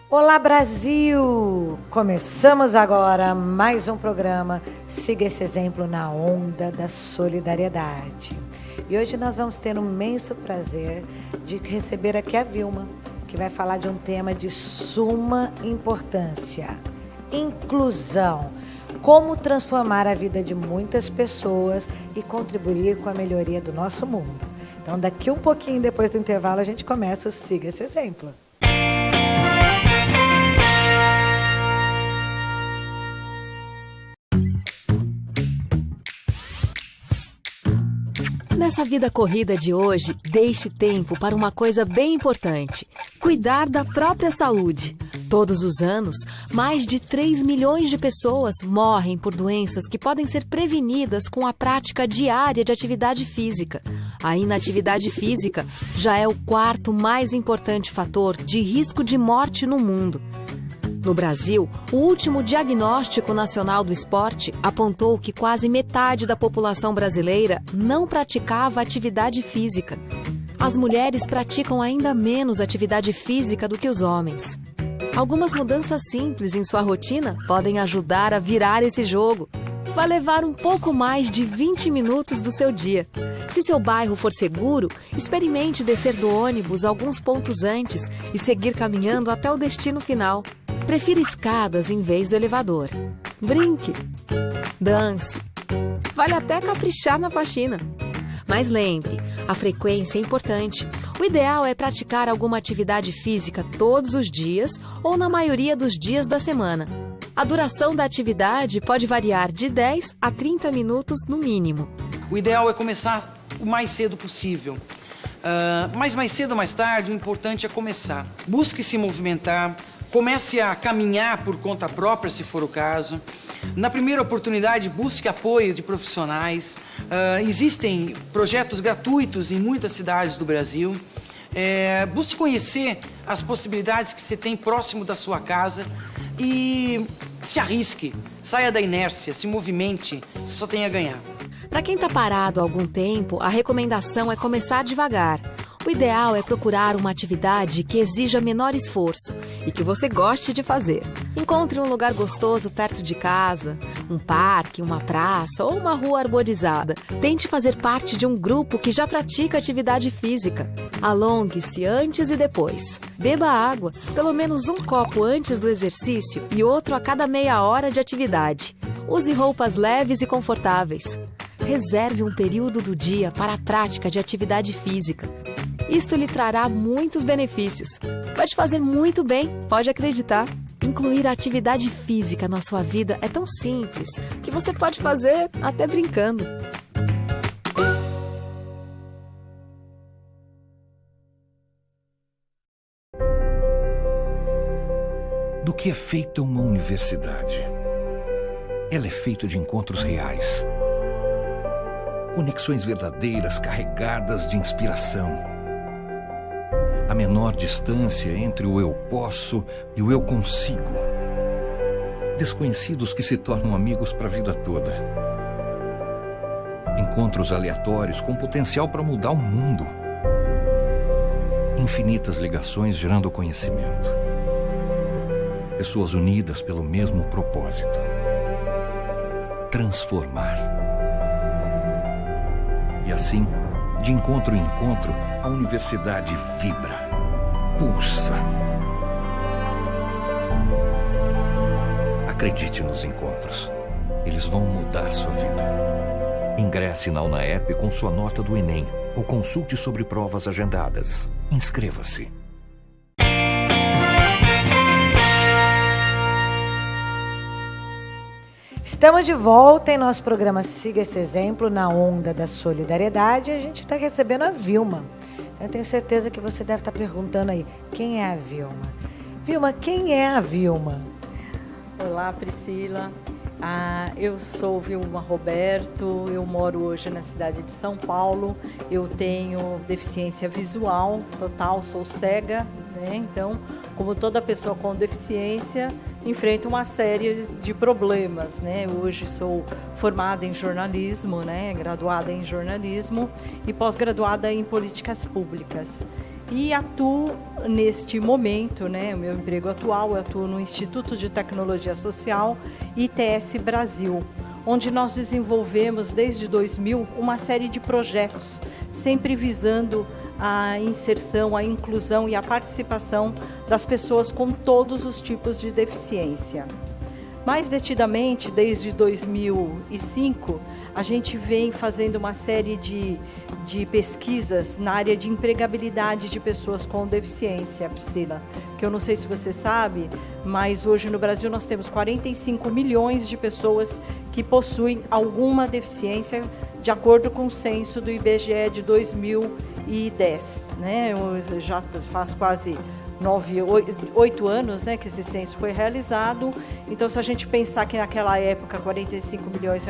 Olá, Brasil! Começamos agora mais um programa Siga esse exemplo na onda da solidariedade. E hoje nós vamos ter um imenso prazer de receber aqui a Vilma, que vai falar de um tema de suma importância: inclusão. Como transformar a vida de muitas pessoas e contribuir com a melhoria do nosso mundo. Então, daqui um pouquinho depois do intervalo, a gente começa o Siga esse exemplo. Nessa vida corrida de hoje, deixe tempo para uma coisa bem importante: cuidar da própria saúde. Todos os anos, mais de 3 milhões de pessoas morrem por doenças que podem ser prevenidas com a prática diária de atividade física. A inatividade física já é o quarto mais importante fator de risco de morte no mundo. No Brasil, o último Diagnóstico Nacional do Esporte apontou que quase metade da população brasileira não praticava atividade física. As mulheres praticam ainda menos atividade física do que os homens. Algumas mudanças simples em sua rotina podem ajudar a virar esse jogo. Vai levar um pouco mais de 20 minutos do seu dia. Se seu bairro for seguro, experimente descer do ônibus alguns pontos antes e seguir caminhando até o destino final. Prefira escadas em vez do elevador. Brinque. Dance. Vale até caprichar na faxina. Mas lembre, a frequência é importante. O ideal é praticar alguma atividade física todos os dias ou na maioria dos dias da semana. A duração da atividade pode variar de 10 a 30 minutos no mínimo. O ideal é começar o mais cedo possível. Mas mais cedo ou mais tarde, o importante é começar. Busque se movimentar. Comece a caminhar por conta própria, se for o caso. Na primeira oportunidade, busque apoio de profissionais. Existem projetos gratuitos em muitas cidades do Brasil. Busque conhecer as possibilidades que você tem próximo da sua casa e se arrisque. Saia da inércia, se movimente, você só tem a ganhar. Para quem está parado há algum tempo, a recomendação é começar devagar. O ideal é procurar uma atividade que exija menor esforço e que você goste de fazer. Encontre um lugar gostoso perto de casa, um parque, uma praça ou uma rua arborizada. Tente fazer parte de um grupo que já pratica atividade física. Alongue-se antes e depois. Beba água, pelo menos um copo antes do exercício e outro a cada meia hora de atividade. Use roupas leves e confortáveis. Reserve um período do dia para a prática de atividade física. Isto lhe trará muitos benefícios. Vai te fazer muito bem, pode acreditar. Incluir a atividade física na sua vida é tão simples que você pode fazer até brincando. Do que é feita uma universidade? Ela é feita de encontros reais. Conexões verdadeiras carregadas de inspiração. A menor distância entre o eu posso e o eu consigo. Desconhecidos que se tornam amigos para a vida toda. Encontros aleatórios com potencial para mudar o mundo. Infinitas ligações gerando conhecimento. Pessoas unidas pelo mesmo propósito: transformar. E assim, de encontro em encontro, a universidade vibra, pulsa. Acredite nos encontros. Eles vão mudar sua vida. Ingresse na UNAEP com sua nota do Enem ou consulte sobre provas agendadas. Inscreva-se. Estamos de volta em nosso programa Siga esse exemplo na onda da solidariedade. A gente está recebendo a Vilma. Eu tenho certeza que você deve estar perguntando aí, quem é a Vilma? Vilma, quem é a Vilma? Olá, Priscila. Eu sou Vilma Roberto, eu moro hoje na cidade de São Paulo. Eu tenho deficiência visual total, sou cega, né? Então, como toda pessoa com deficiência, enfrento uma série de problemas, né? Hoje sou formada em jornalismo, né? Graduada em jornalismo e pós-graduada em políticas públicas. E atuo neste momento, né, o meu emprego atual, eu atuo no Instituto de Tecnologia Social, ITS Brasil, onde nós desenvolvemos desde 2000 uma série de projetos, sempre visando a inserção, a inclusão e a participação das pessoas com todos os tipos de deficiência. Mais detidamente, desde 2005, a gente vem fazendo uma série de pesquisas na área de empregabilidade de pessoas com deficiência, Priscila, que eu não sei se você sabe, mas hoje no Brasil nós temos 45 milhões de pessoas que possuem alguma deficiência, de acordo com o censo do IBGE de 2010, né? Já faz quase 8 anos, né, que esse censo foi realizado. Então, se a gente pensar que naquela época 45 milhões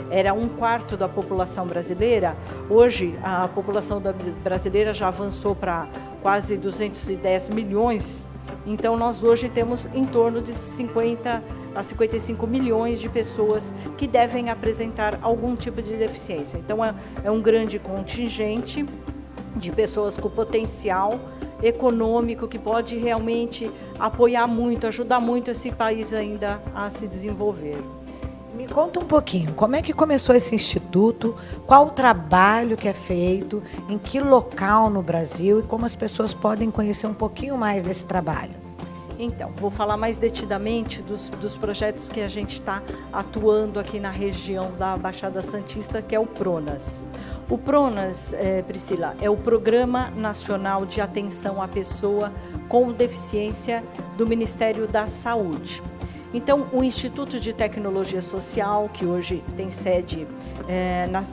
era 1/4 da população brasileira, hoje a população brasileira já avançou para quase 210 milhões. Então, nós hoje temos em torno de 50 a 55 milhões de pessoas que devem apresentar algum tipo de deficiência. Então, é um grande contingente de pessoas com potencial econômico que pode realmente apoiar muito, ajudar muito esse país ainda a se desenvolver. Me conta um pouquinho, como é que começou esse instituto, qual o trabalho que é feito, em que local no Brasil e como as pessoas podem conhecer um pouquinho mais desse trabalho? Então, vou falar mais detidamente dos projetos que a gente está atuando aqui na região da Baixada Santista, que é o PRONAS. O PRONAS, Priscila, é o Programa Nacional de Atenção à Pessoa com Deficiência do Ministério da Saúde. Então, o Instituto de Tecnologia Social, que hoje tem sede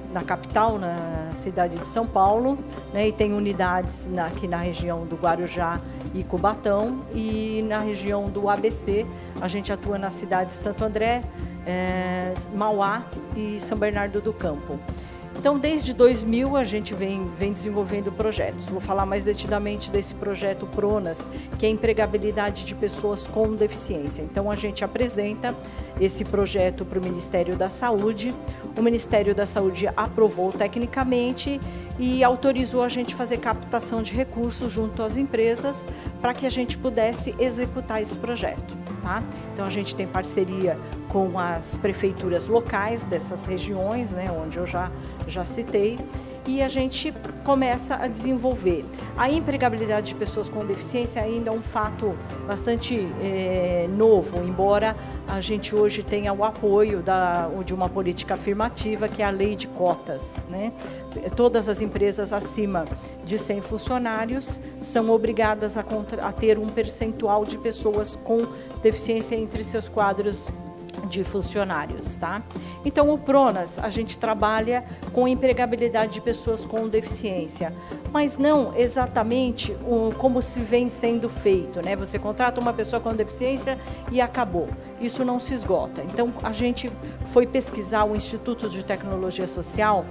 na capital, na cidade de São Paulo, né, e tem unidades aqui na região do Guarujá e Cubatão, e na região do ABC, a gente atua na cidade de Santo André, Mauá e São Bernardo do Campo. Então, desde 2000, a gente vem desenvolvendo projetos. Vou falar mais detidamente desse projeto PRONAS, que é a empregabilidade de pessoas com deficiência. Então, a gente apresenta esse projeto para o Ministério da Saúde. O Ministério da Saúde aprovou tecnicamente e autorizou a gente fazer captação de recursos junto às empresas para que a gente pudesse executar esse projeto. Tá? Então, a gente tem parceria com as prefeituras locais dessas regiões, né, onde eu já citei, e a gente começa a desenvolver. A empregabilidade de pessoas com deficiência ainda é um fato bastante novo, embora a gente hoje tenha o apoio de uma política afirmativa, que é a lei de cotas, né? Todas as empresas acima de 100 funcionários são obrigadas a ter um percentual de pessoas com deficiência entre seus quadros de funcionários, tá? Então, o PRONAS, a gente trabalha com empregabilidade de pessoas com deficiência, mas não exatamente como se vem sendo feito, né? Você contrata uma pessoa com deficiência e acabou. Isso não se esgota. Então, a gente foi pesquisar, o Instituto de Tecnologia Social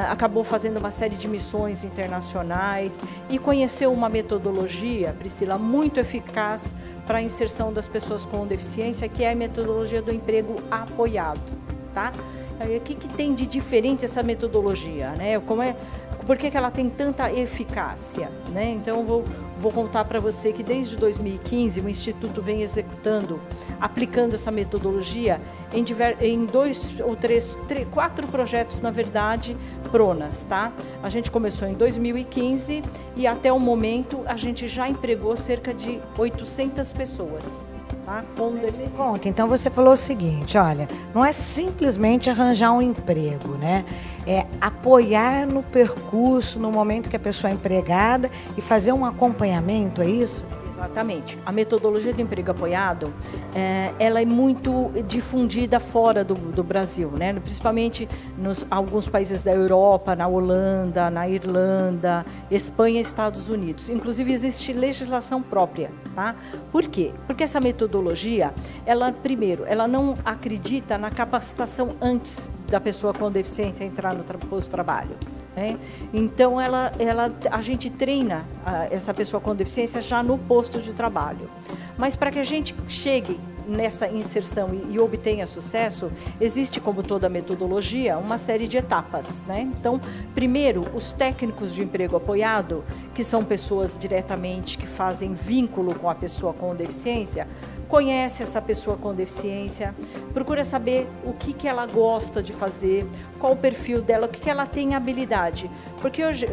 acabou fazendo uma série de missões internacionais e conheceu uma metodologia, Priscila, muito eficaz para a inserção das pessoas com deficiência, que é a metodologia do emprego apoiado, tá? O que tem de diferente essa metodologia, né? Por que ela tem tanta eficácia, né? Então, vou contar para você que desde 2015 o Instituto vem aplicando essa metodologia em 4 projetos, na verdade, PRONAS, tá? A gente começou em 2015 e até o momento a gente já empregou cerca de 800 pessoas. Tá? Conta, então você falou o seguinte, olha, não é simplesmente arranjar um emprego, né? É apoiar no percurso, no momento que a pessoa é empregada e fazer um acompanhamento, é isso? Exatamente. A metodologia do emprego apoiado, ela é muito difundida fora do Brasil, né? Principalmente nos alguns países da Europa, na Holanda, na Irlanda, Espanha e Estados Unidos. Inclusive, existe legislação própria, tá? Por quê? Porque essa metodologia, primeiro, ela não acredita na capacitação antes da pessoa com deficiência entrar no posto de trabalho. Então, a gente treina essa pessoa com deficiência já no posto de trabalho. Mas para que a gente chegue nessa inserção e obtenha sucesso, existe, como toda metodologia, uma série de etapas, né? Então, primeiro, os técnicos de emprego apoiado, que são pessoas diretamente que fazem vínculo com a pessoa com deficiência, conhece essa pessoa com deficiência, procura saber o que ela gosta de fazer, qual o perfil dela, o que ela tem habilidade. Porque hoje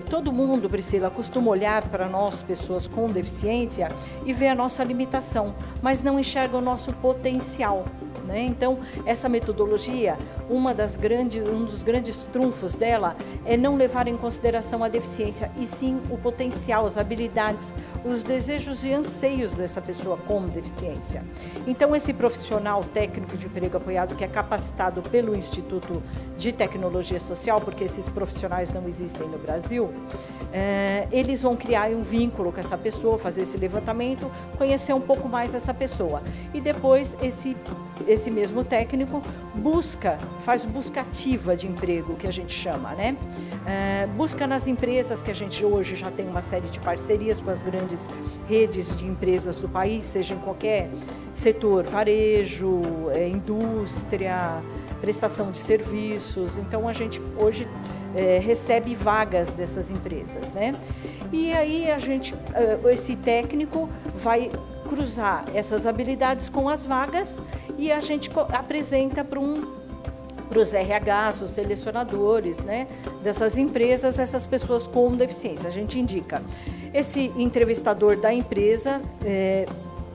todo mundo, Priscila, costuma olhar para nós, pessoas com deficiência, e ver a nossa limitação, mas não enxerga o nosso potencial, né? Então, essa metodologia, um dos grandes trunfos dela é não levar em consideração a deficiência, e sim o potencial, as habilidades, os desejos e anseios dessa pessoa com deficiência. Então, esse profissional técnico de emprego apoiado, que é capacitado pelo Instituto de Tecnologia Social, porque esses profissionais não existem no Brasil, eles vão criar um vínculo com essa pessoa, fazer esse levantamento, conhecer um pouco mais essa pessoa. E depois, esse mesmo técnico faz busca ativa de emprego, que a gente chama, né? Busca nas empresas, que a gente hoje já tem uma série de parcerias com as grandes redes de empresas do país, seja em qualquer setor, varejo, indústria, prestação de serviços. Então, a gente hoje recebe vagas dessas empresas, né? E aí esse técnico vai cruzar essas habilidades com as vagas e a gente apresenta para os RHs, os selecionadores, né, dessas empresas, essas pessoas com deficiência. A gente indica. Esse entrevistador da empresa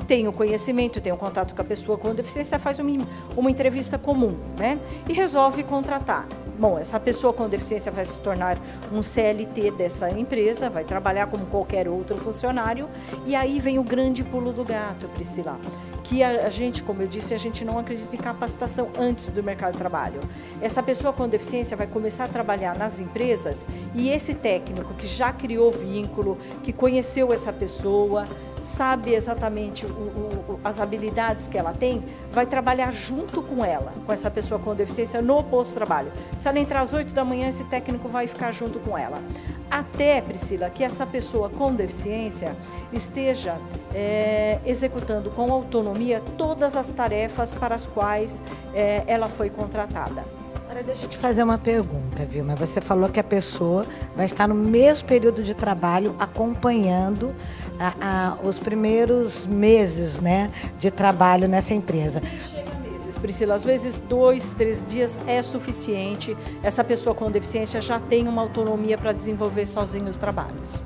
tem o conhecimento, tem o contato com a pessoa com deficiência, faz uma entrevista comum, né, e resolve contratar. Bom, essa pessoa com deficiência vai se tornar um CLT dessa empresa, vai trabalhar como qualquer outro funcionário, e aí vem o grande pulo do gato, Priscila, que a gente, como eu disse, a gente não acredita em capacitação antes do mercado de trabalho. Essa pessoa com deficiência vai começar a trabalhar nas empresas, e esse técnico que já criou vínculo, que conheceu essa pessoa, sabe exatamente as habilidades que ela tem, vai trabalhar junto com ela, com essa pessoa com deficiência no posto de trabalho. Se ela entrar às 8 da manhã, esse técnico vai ficar junto com ela. Até, Priscila, que essa pessoa com deficiência esteja executando com autonomia todas as tarefas para as quais ela foi contratada. Agora, deixa eu te fazer uma pergunta, Vilma. Você falou que a pessoa vai estar no mesmo período de trabalho acompanhando os primeiros meses, né, de trabalho nessa empresa. Priscila, às vezes 2, 3 dias é suficiente. Essa pessoa com deficiência já tem uma autonomia para desenvolver sozinho os trabalhos.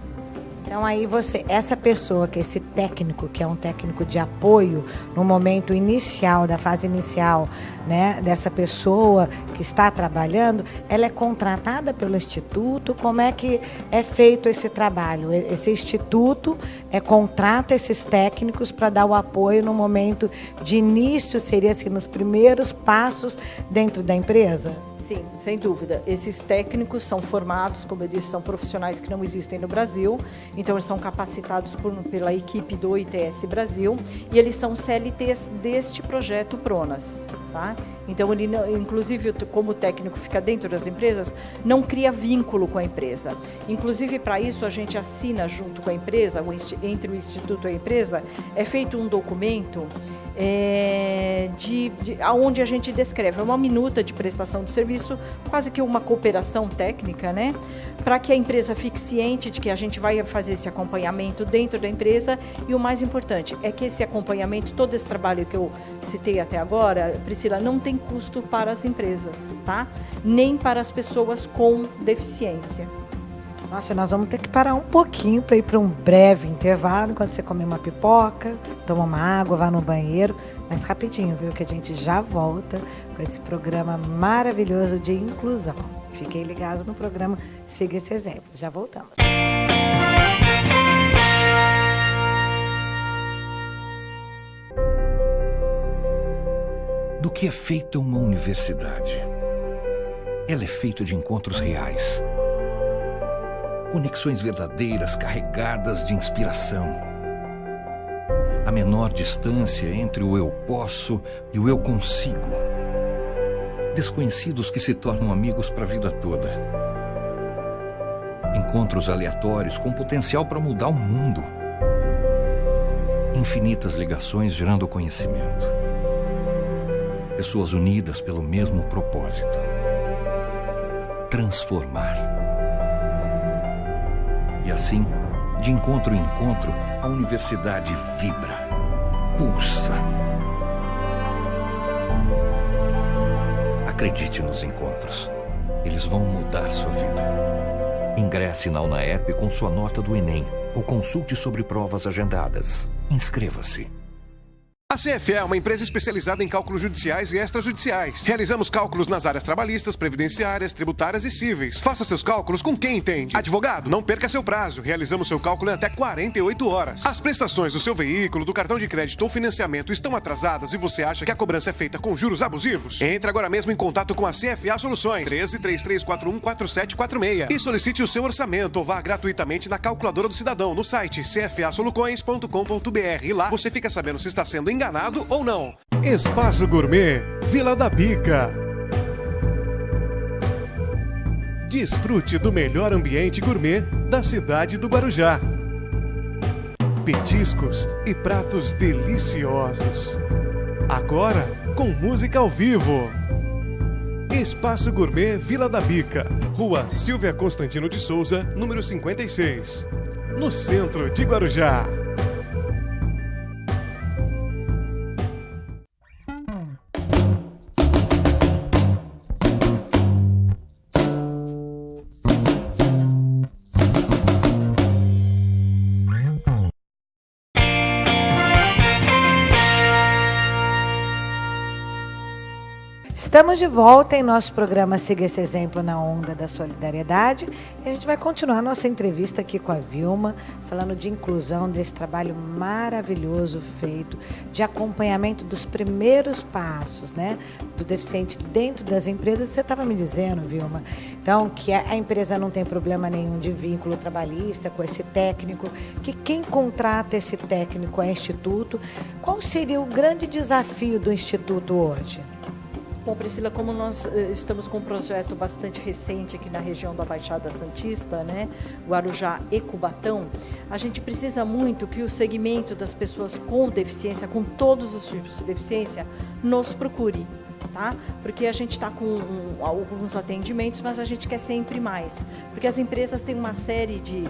Então aí essa pessoa, que esse técnico, que é um técnico de apoio no momento inicial, da fase inicial, né, dessa pessoa que está trabalhando, ela é contratada pelo Instituto? Como é que é feito esse trabalho? Esse Instituto contrata esses técnicos para dar o apoio no momento de início, seria assim, nos primeiros passos dentro da empresa? Sim, sem dúvida. Esses técnicos são formados, como eu disse, são profissionais que não existem no Brasil, então eles são capacitados pela equipe do ITS Brasil, e eles são CLTs deste projeto PRONAS, tá? Então, ele, inclusive, como o técnico fica dentro das empresas, não cria vínculo com a empresa. Inclusive, para isso, a gente assina junto com a empresa, entre o Instituto e a empresa, é feito um documento onde a gente descreve uma minuta de prestação de serviço, quase que uma cooperação técnica, né? Para que a empresa fique ciente de que a gente vai fazer esse acompanhamento dentro da empresa, e o mais importante é que esse acompanhamento, todo esse trabalho que eu citei até agora, Priscila, não tem custo para as empresas, tá? Nem para as pessoas com deficiência. Nossa, nós vamos ter que parar um pouquinho para ir para um breve intervalo, enquanto você comer uma pipoca, toma uma água, vá no banheiro, mas rapidinho, viu, que a gente já volta com esse programa maravilhoso de inclusão. Fiquem ligados no programa Siga Esse Exemplo. Já voltamos. Do que é feita uma universidade? Ela é feita de encontros reais. Conexões verdadeiras carregadas de inspiração. A menor distância entre o eu posso e o eu consigo. Desconhecidos que se tornam amigos para a vida toda. Encontros aleatórios com potencial para mudar o mundo. Infinitas ligações gerando conhecimento. Pessoas unidas pelo mesmo propósito. Transformar. E assim, de encontro em encontro, a universidade vibra, pulsa. Acredite nos encontros. Eles vão mudar sua vida. Ingresse na UNAEP com sua nota do Enem ou consulte sobre provas agendadas. Inscreva-se. A CFE é uma empresa especializada em cálculos judiciais e extrajudiciais. Realizamos cálculos nas áreas trabalhistas, previdenciárias, tributárias e cíveis. Faça seus cálculos com quem entende. Advogado, não perca seu prazo. Realizamos seu cálculo em até 48 horas. As prestações do seu veículo, do cartão de crédito ou financiamento estão atrasadas e você acha que a cobrança é feita com juros abusivos? Entre agora mesmo em contato com a CFA Soluções, 1333414746 e solicite o seu orçamento ou vá gratuitamente na calculadora do cidadão no site cfasolucoins.com.br e lá você fica sabendo se está sendo enganado ou não. Espaço Gourmet, Vila da Bica. Desfrute do melhor ambiente gourmet da cidade do Guarujá. Petiscos e pratos deliciosos. Agora com música ao vivo. Espaço Gourmet, Vila da Bica, Rua Silvia Constantino de Souza, número 56, no centro de Guarujá. Estamos de volta em nosso programa Siga Esse Exemplo na Onda da Solidariedade. E a gente vai continuar nossa entrevista aqui com a Vilma, falando de inclusão, desse trabalho maravilhoso feito, de acompanhamento dos primeiros passos, né, do deficiente dentro das empresas. Você estava me dizendo, Vilma, então, que a empresa não tem problema nenhum de vínculo trabalhista com esse técnico, que quem contrata esse técnico é o Instituto. Qual seria o grande desafio do Instituto hoje? Bom, Priscila, como nós estamos com um projeto bastante recente aqui na região da Baixada Santista, né, Guarujá e Cubatão, a gente precisa muito que o segmento das pessoas com deficiência, com todos os tipos de deficiência, nos procure. Tá? Porque a gente está com alguns atendimentos, mas a gente quer sempre mais. Porque as empresas têm uma série de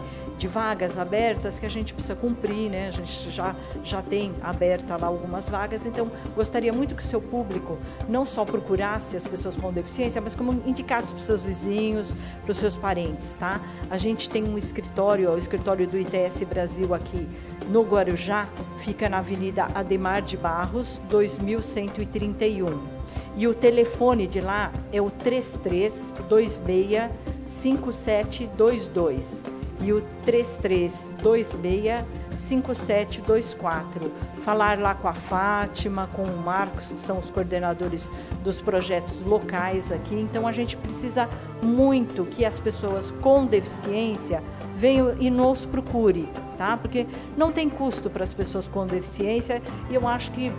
vagas abertas que a gente precisa cumprir, né? A gente já tem aberta lá algumas vagas, então gostaria muito que o seu público não só procurasse as pessoas com deficiência, mas como indicasse para os seus vizinhos, para os seus parentes. Tá? A gente tem um escritório, o escritório do ITS Brasil aqui no Guarujá, fica na Avenida Ademar de Barros, 2131. E o telefone de lá é o 3326-5722 e o 3326-5724. Falar lá com a Fátima, com o Marcos, que são os coordenadores dos projetos locais aqui. Então, a gente precisa muito que as pessoas com deficiência venham e nos procure, tá? Porque não tem custo para as pessoas com deficiência e eu acho que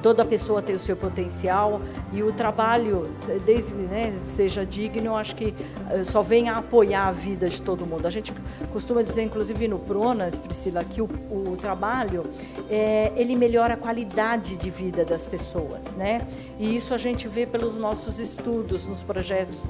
toda pessoa tem o seu potencial e o trabalho, desde seja digno, eu acho que só vem a apoiar a vida de todo mundo. A gente costuma dizer, inclusive no Pronas, Priscila, que o trabalho, ele melhora a qualidade de vida das pessoas, né? E isso a gente vê pelos nossos estudos, nos projetos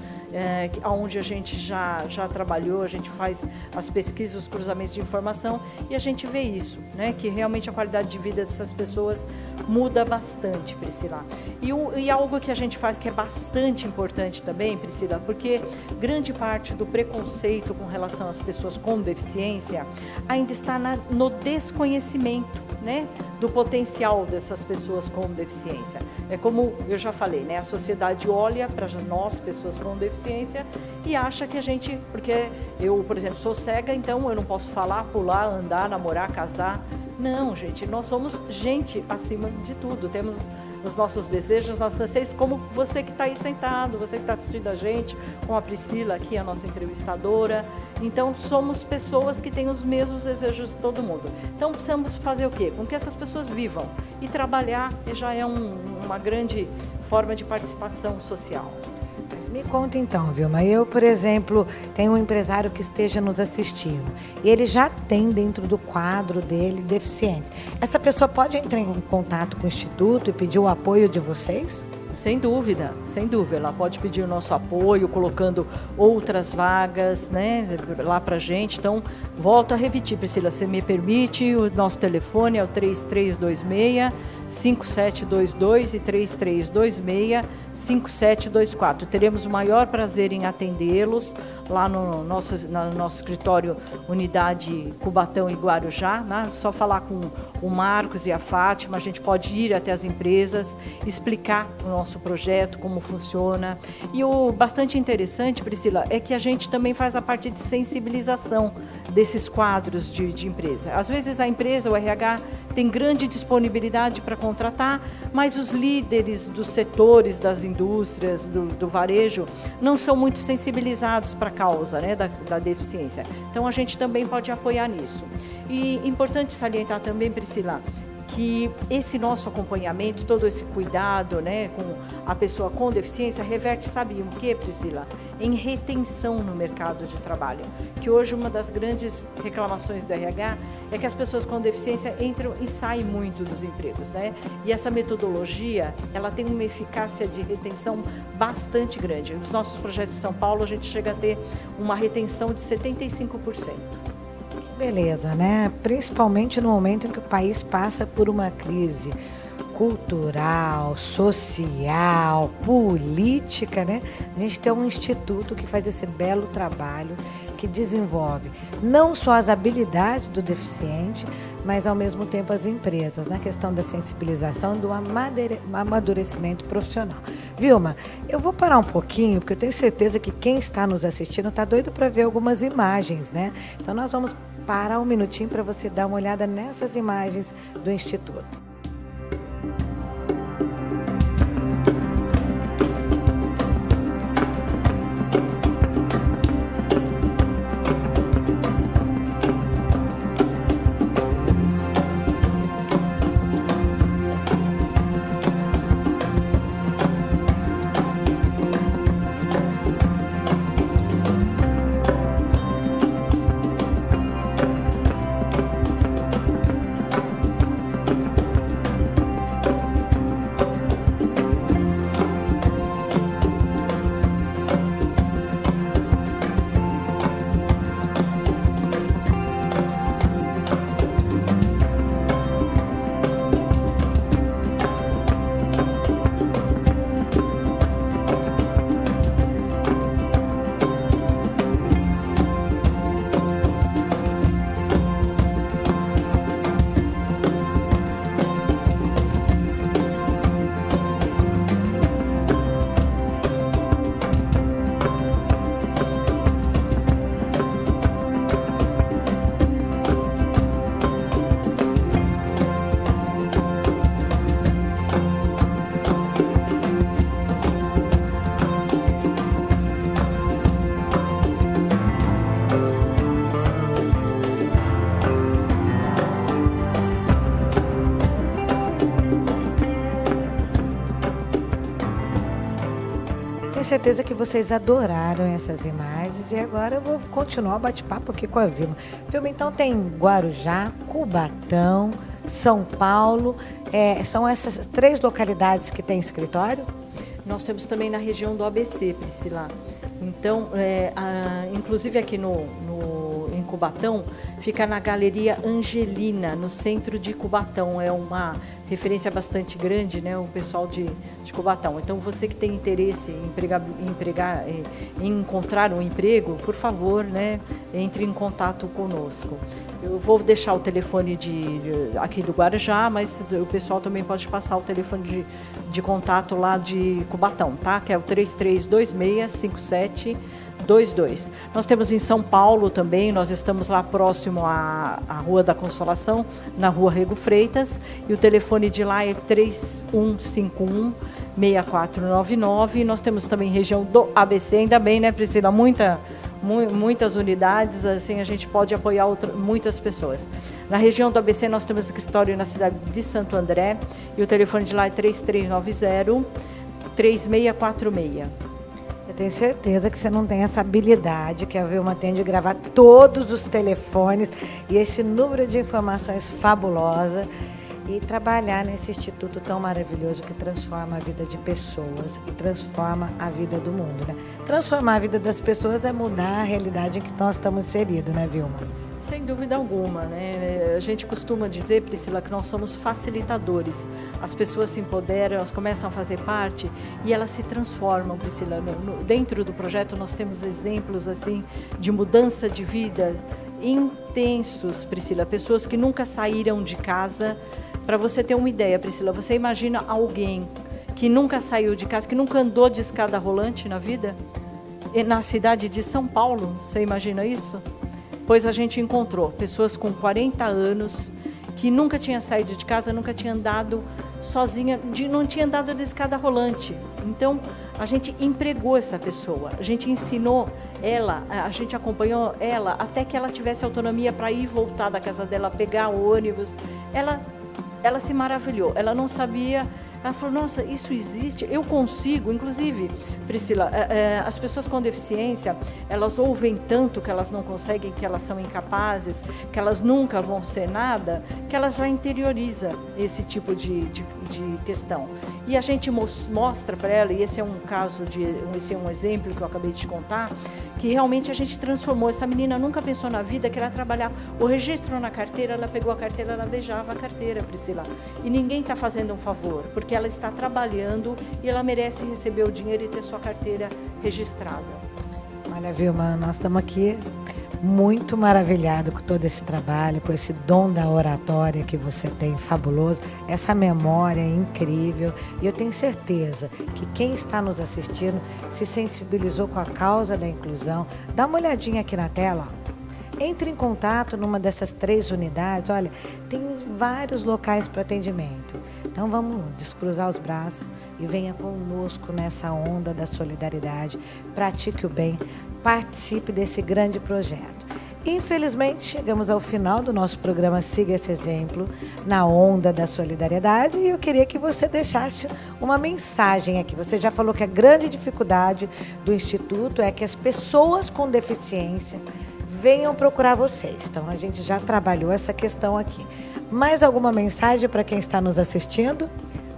onde a gente já trabalhou, a gente faz as pesquisas, os cruzamentos de informação e a gente vê isso, né? Que realmente a qualidade de vida dessas pessoas muda bastante, Priscila. E algo que a gente faz que é bastante importante também, Priscila, porque grande parte do preconceito com relação às pessoas com deficiência ainda está no desconhecimento, né, do potencial dessas pessoas com deficiência. É como eu já falei, né, a sociedade olha para nós, pessoas com deficiência, e acha que a gente, porque eu, por exemplo, sou cega, então eu não posso falar, pular, andar, namorar, casar. Não, gente, nós somos gente acima de tudo, temos os nossos desejos, os nossos anseios, como você que está aí sentado, você que está assistindo a gente, com a Priscila aqui, a nossa entrevistadora. Então, somos pessoas que têm os mesmos desejos de todo mundo. Então, precisamos fazer o quê? Com que essas pessoas vivam. E trabalhar já é uma grande forma de participação social. Me conta então, Vilma. Eu, por exemplo, tenho um empresário que esteja nos assistindo e ele já tem dentro do quadro dele deficientes. Essa pessoa pode entrar em contato com o Instituto e pedir o apoio de vocês? Sem dúvida, sem dúvida. Ela pode pedir o nosso apoio, colocando outras vagas, né, lá para a gente. Então, volto a repetir, Priscila, você me permite, o nosso telefone é o 3326-5722 e 3326-5724. Teremos o maior prazer em atendê-los lá no nosso escritório Unidade Cubatão e Guarujá, né? Só falar com o Marcos e a Fátima, a gente pode ir até as empresas, explicar o nosso projeto, como funciona. E o bastante interessante, Priscila, é que a gente também faz a parte de sensibilização desses quadros de empresa. Às vezes a empresa, o RH, tem grande disponibilidade para contratar, mas os líderes dos setores, das indústrias, do varejo, não são muito sensibilizados para a causa, né, da deficiência. Então, a gente também pode apoiar nisso. E importante salientar também, Priscila, que esse nosso acompanhamento, todo esse cuidado, né, com a pessoa com deficiência, reverte, sabe o que, Priscila? Em retenção no mercado de trabalho. Que hoje uma das grandes reclamações do RH é que as pessoas com deficiência entram e saem muito dos empregos, né? E essa metodologia, ela tem uma eficácia de retenção bastante grande. Nos nossos projetos de São Paulo, a gente chega a ter uma retenção de 75%. Beleza, né? Principalmente no momento em que o país passa por uma crise cultural, social, política, né? A gente tem um instituto que faz esse belo trabalho, que desenvolve não só as habilidades do deficiente, mas ao mesmo tempo as empresas, na questão da sensibilização, do amadurecimento profissional. Vilma, eu vou parar um pouquinho, porque eu tenho certeza que quem está nos assistindo está doido para ver algumas imagens, né? Então nós vamos parar um minutinho para você dar uma olhada nessas imagens do Instituto. Tenho certeza que vocês adoraram essas imagens e agora eu vou continuar o bate-papo aqui com a Vilma. Vilma, então tem Guarujá, Cubatão, São Paulo, são essas 3 localidades que têm escritório? Nós temos também na região do ABC, Priscila. Então, inclusive aqui em Cubatão, fica na Galeria Angelina, no centro de Cubatão. É uma referência bastante grande, né, o pessoal de Cubatão. Então, você que tem interesse em encontrar um emprego, por favor, né, entre em contato conosco. Eu vou deixar o telefone aqui do Guarujá, mas o pessoal também pode passar o telefone de contato lá de Cubatão, tá? Que é o 3326-5722. Nós temos em São Paulo também, nós estamos lá próximo à Rua da Consolação, na Rua Rego Freitas, e o telefone de lá é 3151-6499. Nós temos também região do ABC, ainda bem, né, Priscila? Muitas unidades, assim a gente pode apoiar muitas pessoas. Na região do ABC nós temos escritório na cidade de Santo André e o telefone de lá é 3390-3646. tenho certeza que você não tem essa habilidade que a Vilma tem de gravar todos os telefones e esse número de informações fabulosa e trabalhar nesse instituto tão maravilhoso que transforma a vida de pessoas e transforma a vida do mundo, né? Transformar a vida das pessoas é mudar a realidade em que nós estamos inseridos, né, Vilma? Sem dúvida alguma, né? A gente costuma dizer, Priscila, que nós somos facilitadores. As pessoas se empoderam, elas começam a fazer parte e elas se transformam, Priscila. Dentro do projeto nós temos exemplos assim de mudança de vida intensos, Priscila. Pessoas que nunca saíram de casa. Para você ter uma ideia, Priscila, você imagina alguém que nunca saiu de casa, que nunca andou de escada rolante na vida? Na cidade de São Paulo, você imagina isso? Pois a gente encontrou pessoas com 40 anos que nunca tinham saído de casa, nunca tinham andado sozinha, não tinha andado de escada rolante. Então, a gente empregou essa pessoa, a gente ensinou ela, a gente acompanhou ela até que ela tivesse autonomia para ir e voltar da casa dela, pegar o ônibus. Ela se maravilhou, ela não sabia, ela falou, nossa, isso existe, eu consigo. Inclusive, Priscila, as pessoas com deficiência, elas ouvem tanto que elas não conseguem, que elas são incapazes, que elas nunca vão ser nada, que elas já interiorizam esse tipo de questão. E a gente mostra para ela, e esse é um caso, esse é um exemplo que eu acabei de te contar, que realmente a gente transformou. Essa menina nunca pensou na vida que ela ia trabalhar o registro na carteira, ela pegou a carteira, ela beijava a carteira, Priscila. E ninguém está fazendo um favor, porque ela está trabalhando e ela merece receber o dinheiro e ter sua carteira registrada. Olha, Vilma, nós estamos aqui muito maravilhados com todo esse trabalho, com esse dom da oratória que você tem, fabuloso, essa memória incrível. E eu tenho certeza que quem está nos assistindo se sensibilizou com a causa da inclusão. Dá uma olhadinha aqui na tela, ó. Entre em contato numa dessas 3 unidades. Olha, tem vários locais para atendimento. Então vamos descruzar os braços e venha conosco nessa onda da solidariedade. Pratique o bem, participe desse grande projeto. Infelizmente, chegamos ao final do nosso programa Siga Esse Exemplo, na onda da solidariedade, e eu queria que você deixasse uma mensagem aqui. Você já falou que a grande dificuldade do Instituto é que as pessoas com deficiência venham procurar vocês. Então, a gente já trabalhou essa questão aqui. Mais alguma mensagem para quem está nos assistindo?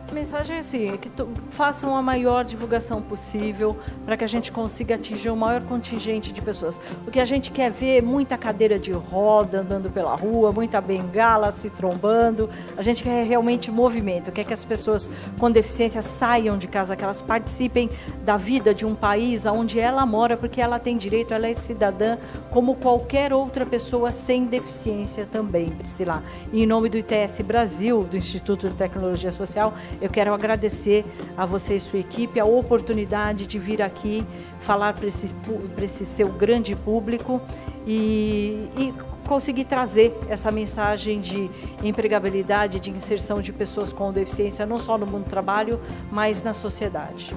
A mensagem é assim, que façam a maior divulgação possível para que a gente consiga atingir o maior contingente de pessoas. O que a gente quer ver é muita cadeira de roda andando pela rua, muita bengala se trombando. A gente quer realmente movimento, quer que as pessoas com deficiência saiam de casa, que elas participem da vida de um país onde ela mora, porque ela tem direito, ela é cidadã como qualquer outra pessoa sem deficiência também, Priscila. E em nome do ITS Brasil, do Instituto de Tecnologia Social, eu quero agradecer a você e sua equipe a oportunidade de vir aqui falar para esse seu grande público e conseguir trazer essa mensagem de empregabilidade, de inserção de pessoas com deficiência, não só no mundo do trabalho, mas na sociedade.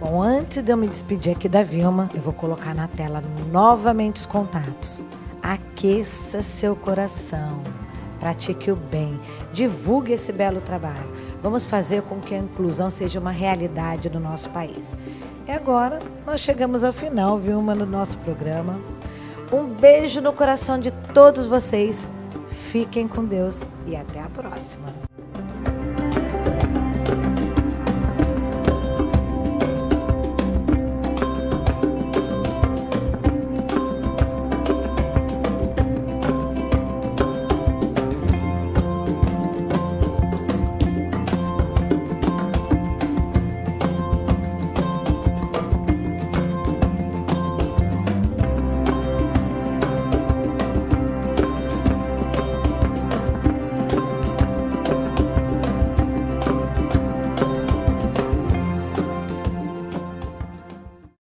Bom, antes de eu me despedir aqui da Vilma, eu vou colocar na tela novamente os contatos. Aqueça seu coração. Pratique o bem, divulgue esse belo trabalho. Vamos fazer com que a inclusão seja uma realidade no nosso país. E agora nós chegamos ao final, Vilma, no nosso programa. Um beijo no coração de todos vocês. Fiquem com Deus e até a próxima.